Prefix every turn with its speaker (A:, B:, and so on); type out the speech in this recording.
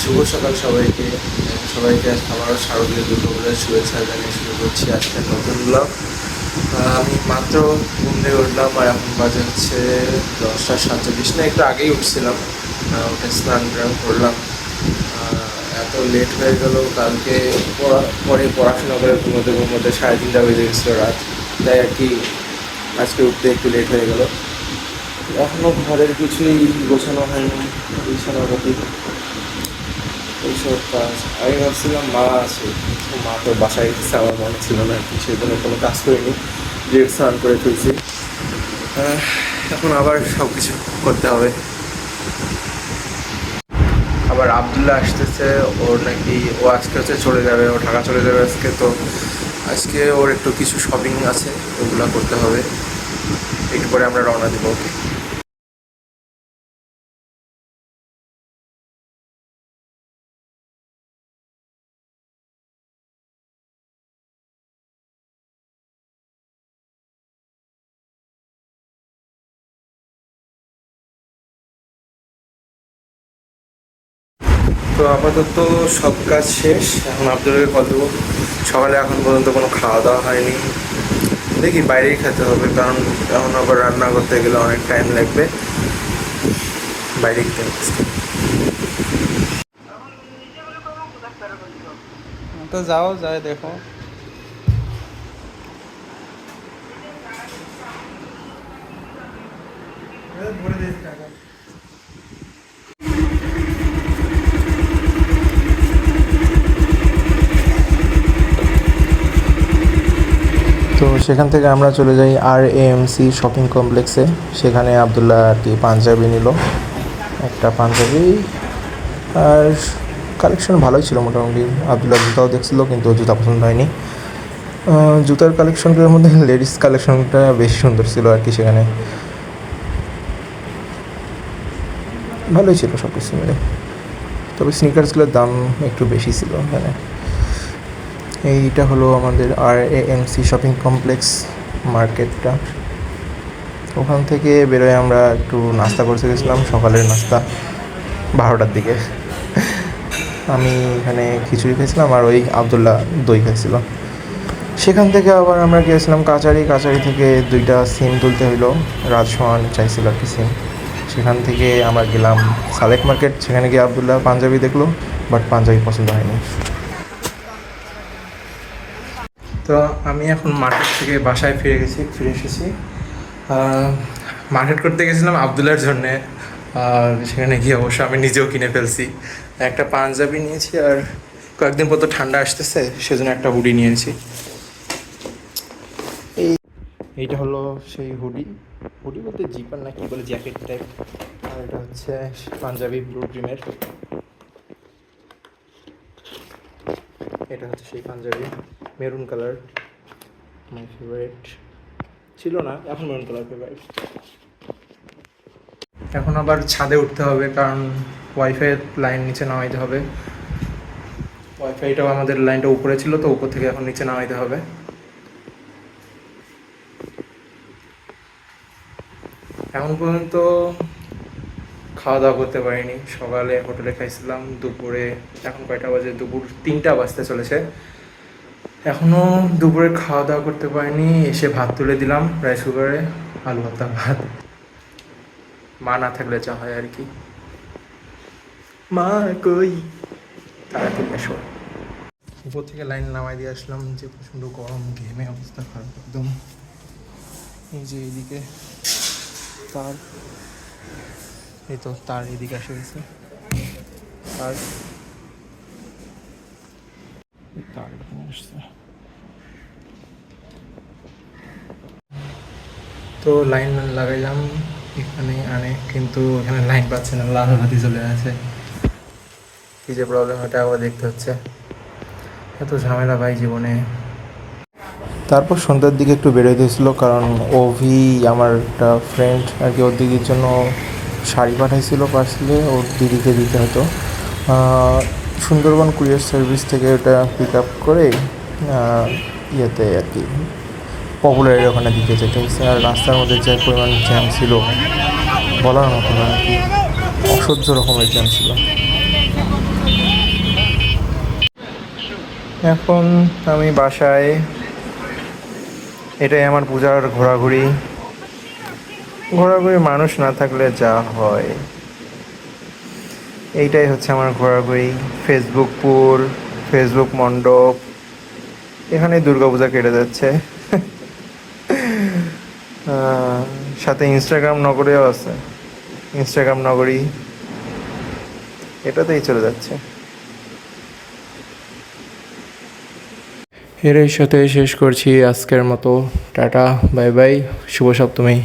A: শুভ সকাল সবাইকে। সবাইকে আমারও শারদীয় দুর্গাপূজার শুভেচ্ছা জানিয়ে শুরু করছি আজকের নতুন ব্লগ। আমি মাত্র ঘুম থেকে উঠলাম আর এখন বাজে হচ্ছে 10:47, না একটু আগেই উঠছিলাম। উঠে স্নান টান করলাম। এত লেট হয়ে গেল, কালকে পরে পড়াশোনা করে ঘুমোতে ঘুমোতে 3:30 বেজে গেছিলো রাত, তাই আর কি আজকে উঠতে একটু লেট হয়ে গেল। এখনও ঘরের কিছুই গোছানো হয়নি, বিছানাপাতি এইসব কাজ। আমি ভাবছিলাম মা আছে, মা তো বাসায় গেছে, আমার মনে ছিল না আর কি, সেই জন্য কোনো কাজ করিনি, ডিরেক্ট স্নান করে ফেলছি। এখন আবার সব কিছু করতে হবে। আবার আবদুল্লাহ আসতেছে, ওর নাকি ও আজকে হচ্ছে চলে যাবে, ও ঢাকা চলে যাবে আজকে। তো আজকে ওর একটু কিছু শপিং আছে, ওগুলো করতে হবে। একটু পরে আমরা রওনা দেবো। ওকে। তো আপাতত সব কাজ শেষ, এখন আবদুল্লাহকে কল দেবো। সকালে এখন পর্যন্ত কোনো খাওয়া দাওয়া হয়নি, দেখি বাইরেই খেতে হবে, কারণ এখন আবার রান্না করতে গেলে অনেক টাইম লাগবে। বাইরে খেতে হচ্ছে।
B: তো যাও, যাই দেখো।
A: তো সেখান থেকে আমরা চলে যাই RAMC শপিং কমপ্লেক্সে। সেখানে আবদুল্লাহ আর কি পাঞ্জাবি নিল, একটা পাঞ্জাবি। আর কালেকশন ভালোই ছিল মোটামুটি। আবদুল্লাহ জুতাও দেখছিলো, কিন্তু জুতা পছন্দ হয়নি। জুতার কালেকশনগুলোর মধ্যে লেডিস কালেকশনটা বেশি সুন্দর ছিল আর কি। সেখানে ভালোই ছিল সব কিছু মিলে, তবে স্নিকার্সগুলোর দাম একটু বেশি ছিল এখানে। এইটা হলো আমাদের RAMC শপিং কমপ্লেক্স মার্কেটটা। ওখান থেকে বেরোয় আমরা একটু নাস্তা করতে গেছিলাম, সকালের নাস্তা 12টার দিকে। আমি এখানে খিচুড়ি খেয়েছিলাম আর ওই আবদুল্লাহ দই খেয়েছিল। সেখান থেকে আবার আমরা গিয়েছিলাম কাচারি থেকে 2টা সিম তুলতে হইলো। রাজসোহান চাইছিল আর কি সিম। সেখান থেকে আমরা গেলাম সালেক মার্কেট। সেখানে গিয়ে আবদুল্লাহ পাঞ্জাবি দেখলো, বাট পাঞ্জাবি পছন্দ হয়নি। তো আমি এখন মার্কেট থেকে বাসায় ফিরে এসেছি। মার্কেট করতে গেছিলাম আবদুল্লার জন্যে, সেখানে গিয়ে অবশ্য আমি নিজেও কিনে ফেলছি। একটা পাঞ্জাবি নিয়েছি, আর কয়েকদিন পর তো ঠান্ডা আসতেছে, সেজন্য একটা হুডি নিয়েছি। এইটা হলো সেই হুডি বলতে জিপার না কি বলে, জ্যাকেট টাইপ। আর এটা হচ্ছে পাঞ্জাবি ব্লু ড্রিমের। এটা হচ্ছে সেই Punjabi, maroon colour, my favourite ছিল না, এখন মেরুন কালার ফেভারিট। এখন আবার ছাদে উঠতে হবে, কারণ ওয়াইফাই লাইন নিচে নামাইতে হবে। ওয়াইফাইটাও আমাদের লাইনটা উপরে ছিল, তো উপর থেকে এখন নিচে নামাইতে হবে। এখন পর্যন্ত খাওয়া দাওয়া করতে পারিনি। সকালে হোটেলে খাইছিলাম, দুপুরে এখন কয়টা বাজে, দুপুর 3টা বাজতে চলেছে, এখনও দুপুরে খাওয়া দাওয়া করতে পারিনি। এসে ভাত তুলে দিলাম রাইস কুকারে, আলু ভর্তা ভাত। মা না থাকলে যা হয় আর কি। মা কই, তাড়াতাড়ি এসো। উপর থেকে লাইন নামাই দিয়ে আসলাম, যে প্রচণ্ড গরম, ঘেমে অবস্থা খারাপ একদম। এই যে এইদিকে তার, এই তো তার এদিকে এসে গেছে। তার তার এখানে আসছে। তো লাইন লাগাইলাম এখানে কিন্তু এখানে লাইন পাচ্ছে না, লাল বাতি চলে আছে। কী যে প্রবলেম, এটা আবার দেখতে হচ্ছে। এত ঝামেলা ভাই জীবনে। তারপর সন্ধ্যার দিকে একটু বেরোতে হয়েছিল, কারণ আমার একটা ফ্রেন্ড আর কি ওর দিদির জন্য শাড়ি পাঠাইছিল পার্সেলে, ওর দিদিকে দিতে হতো। সুন্দরবন কুরিয়ার সার্ভিস থেকে ওটা পিক আপ করে ইয়েতে আর কি পপুলারের ওখানে দিতে যেতে হয়েছে। আর রাস্তার মধ্যে যে পরিমাণ জ্যাম ছিল বলার মতো না আর কি, অসহ্য রকমের জ্যাম ছিল। এখন আমি বাসায়, এটাই আমার পূজার ঘোরাঘুরি। ঘোরাঘুরি মানুষ না থাকলে যা হয়, এইটাই হচ্ছে আমার ঘোরাঘুরি। ফেসবুকপুর, ফেসবুক মণ্ডপ, এখানেই দুর্গাপূজা কেটে যাচ্ছে। সাথে ইনস্টাগ্রাম নগরীও আছে, ইনস্টাগ্রাম নগরী, এটাতেই চলে যাচ্ছে। এর সাথে শেষ করছি আজকের মতো। টাটা, বাই বাই, শুভ সপ্তমী।